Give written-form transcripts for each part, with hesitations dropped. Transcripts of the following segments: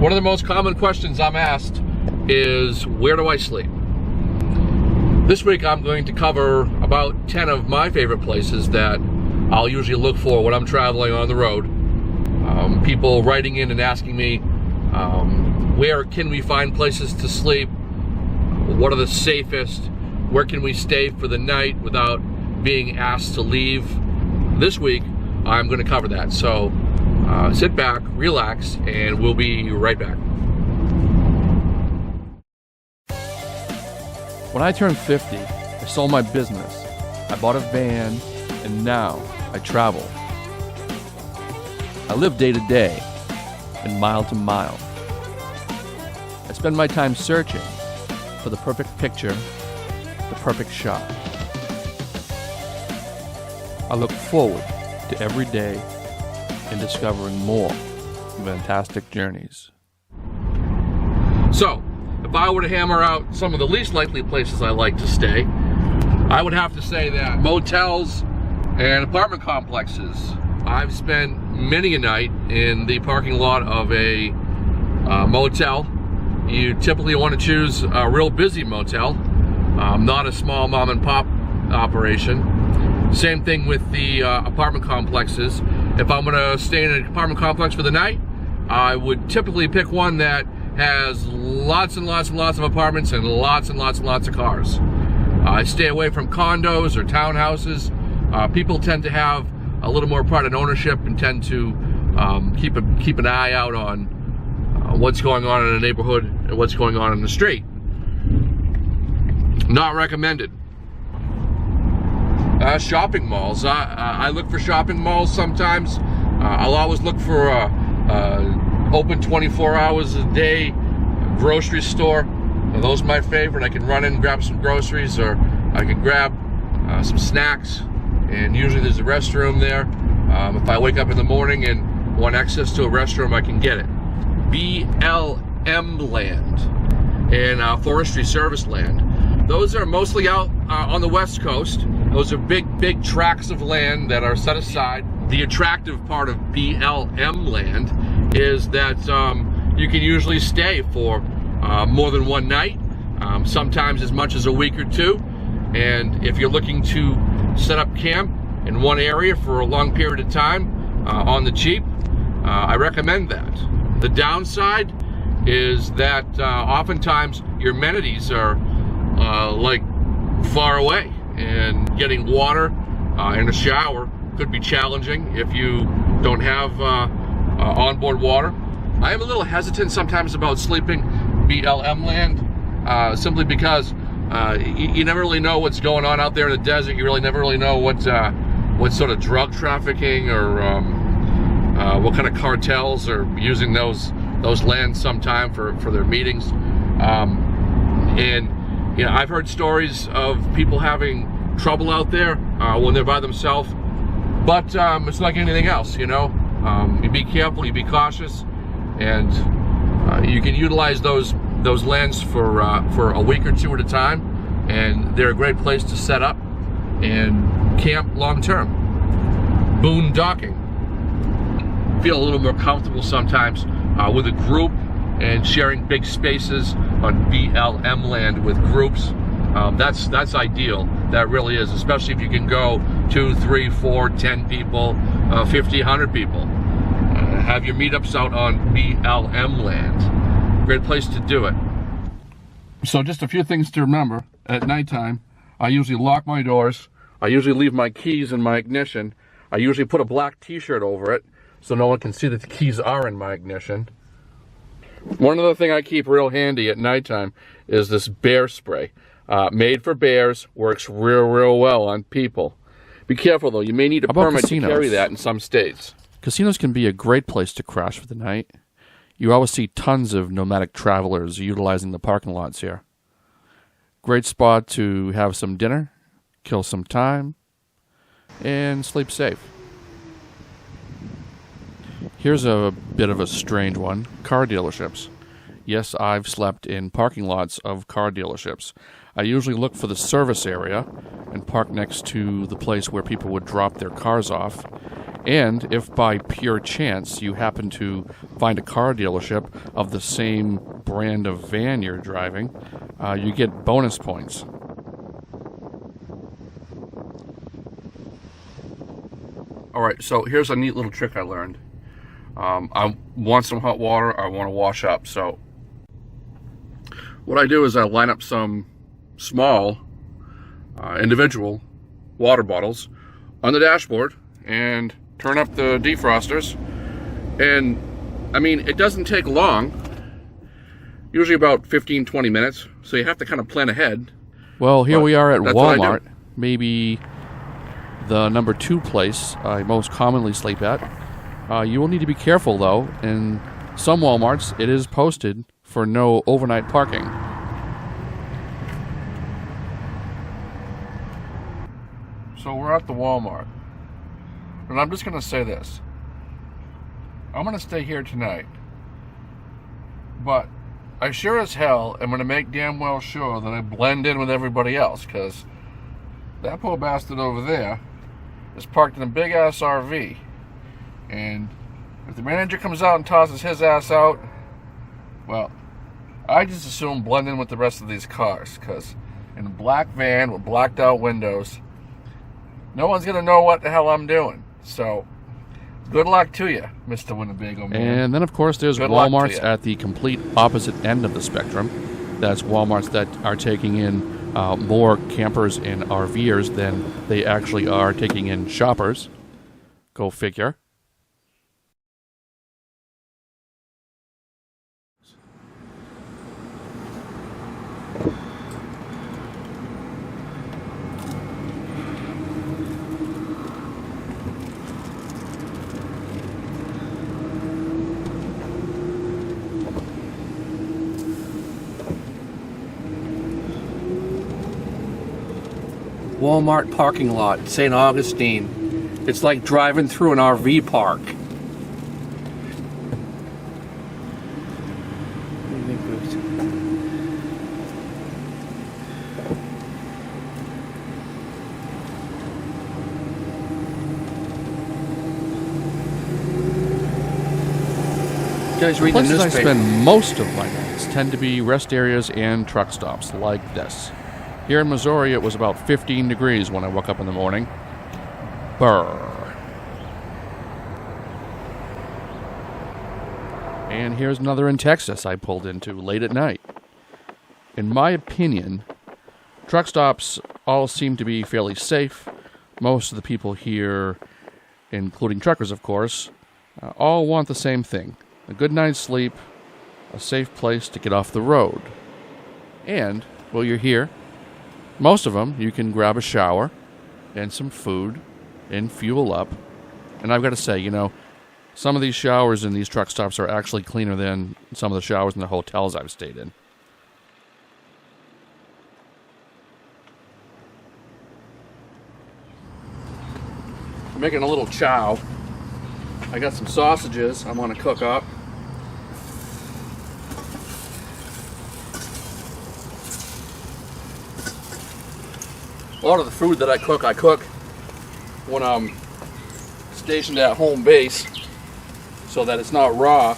One of the most common questions I'm asked is, where do I sleep? This week I'm going to cover about 10 of my favorite places that I'll usually look for when I'm traveling on the road. People writing in and asking me, where can we find places to sleep? What are the safest? Where can we stay for the night without being asked to leave? This week, I'm going to cover that. So sit back, relax, and we'll be right back. When I turned 50, I sold my business, I bought a van, and now I travel. I live day to day and mile to mile. I spend my time searching for the perfect picture, the perfect shot. I look forward to every day and discovering more fantastic journeys. So, if I were to hammer out some of the least likely places I like to stay, I would have to say that motels and apartment complexes. I've spent many a night in the parking lot of a motel. You typically want to choose a real busy motel, not a small mom and pop operation. Same thing with the apartment complexes. If I'm going to stay in an apartment complex for the night, I would typically pick one that has lots and lots and lots of apartments and lots and lots and lots of cars. I stay away from condos or townhouses. People tend to have a little more pride in ownership and tend to keep an eye out on what's going on in the neighborhood and what's going on in the street. Not recommended. Shopping malls. I look for shopping malls sometimes. I'll always look for open 24 hours a day grocery store. Those are my favorite. I can run in and grab some groceries, or I can grab some snacks, and usually there's a restroom there. If I wake up in the morning and want access to a restroom, I can get it. BLM land and forestry service land. Those are mostly out on the West Coast. Those are big tracts of land that are set aside. The attractive part of BLM land is that you can usually stay for more than one night, sometimes as much as a week or two. And if you're looking to set up camp in one area for a long period of time on the cheap, I recommend that. The downside is that oftentimes your amenities are like far away, and getting water and a shower could be challenging if you don't have onboard water. I am a little hesitant sometimes about sleeping BLM land, simply because you never really know what's going on out there in the desert. You really never really know what sort of drug trafficking or what kind of cartels are using those lands sometime for their meetings. And you know, I've heard stories of people having trouble out there when they're by themselves. But it's like anything else, you know. You be careful, you be cautious, and you can utilize those lands for a week or two at a time, and they're a great place to set up and camp long term. Boondocking. Feel a little more comfortable sometimes with a group and sharing big spaces on BLM land with groups. That's ideal. That really is, especially if you can go 2, 3, 4, 10 people, 50, 100 people. Have your meetups out on BLM land. Great place to do it. So just a few things to remember. At nighttime, I usually lock my doors. I usually leave my keys in my ignition. I usually put a black t-shirt over it so no one can see that the keys are in my ignition. One other thing I keep real handy at nighttime is this bear spray. Made for bears, works real well on people. Be careful though, you may need a permit to carry that in some states. Casinos can be a great place to crash for the night. You always see tons of nomadic travelers utilizing the parking lots here. Great spot to have some dinner, kill some time, and sleep safe. Here's a bit of a strange one. Car dealerships. Yes, I've slept in parking lots of car dealerships. I usually look for the service area and park next to the place where people would drop their cars off. And if by pure chance you happen to find a car dealership of the same brand of van you're driving, you get bonus points. Alright, so here's a neat little trick I learned. I want some hot water, I want to wash up, so what I do is I line up some small individual water bottles on the dashboard and turn up the defrosters, and I mean, it doesn't take long, usually about 15-20 minutes, so you have to kind of plan ahead. Well, here we are at Walmart, maybe the number 2 place I most commonly sleep at. You will need to be careful, though. In some Walmarts, it is posted for no overnight parking. So we're at the Walmart, and I'm just going to say this. I'm going to stay here tonight, but I sure as hell am going to make damn well sure that I blend in with everybody else, because that poor bastard over there is parked in a big-ass RV, and if the manager comes out and tosses his ass out, well, I just assume blend in with the rest of these cars, because in a black van with blacked out windows, no one's going to know what the hell I'm doing. So, good luck to you, Mr. Winnebago man. And then, of course, there's Walmarts at the complete opposite end of the spectrum. That's Walmarts that are taking in more campers and RVers than they actually are taking in shoppers. Go figure. Walmart parking lot, St. Augustine. It's like driving through an RV park. Guys, read the Places newspaper. I spend most of my nights tend to be rest areas and truck stops like this. Here in Missouri, it was about 15 degrees when I woke up in the morning. Brr. And here's another in Texas I pulled into late at night. In my opinion, truck stops all seem to be fairly safe. Most of the people here, including truckers of course, all want the same thing. A good night's sleep, a safe place to get off the road. And, while you're here, most of them, you can grab a shower and some food and fuel up. And I've got to say, you know, some of these showers in these truck stops are actually cleaner than some of the showers in the hotels I've stayed in. I'm making a little chow. I got some sausages I'm going to cook up. A lot of the food that I cook when I'm stationed at home base so that it's not raw.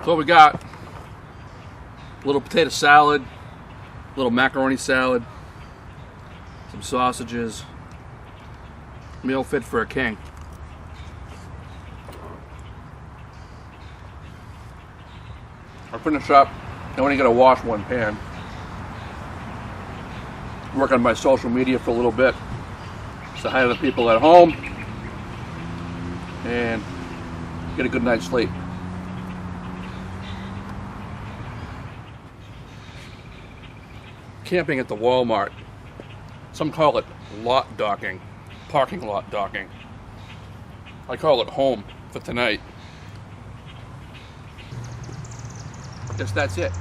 So we got a little potato salad, a little macaroni salad, some sausages, meal fit for a king. I'll finish up. I only gotta wash one pan. Work on my social media for a little bit. Say hi to the people at home. And get a good night's sleep. Camping at the Walmart. Some call it lot docking. Parking lot docking. I call it home for tonight. Guess that's it.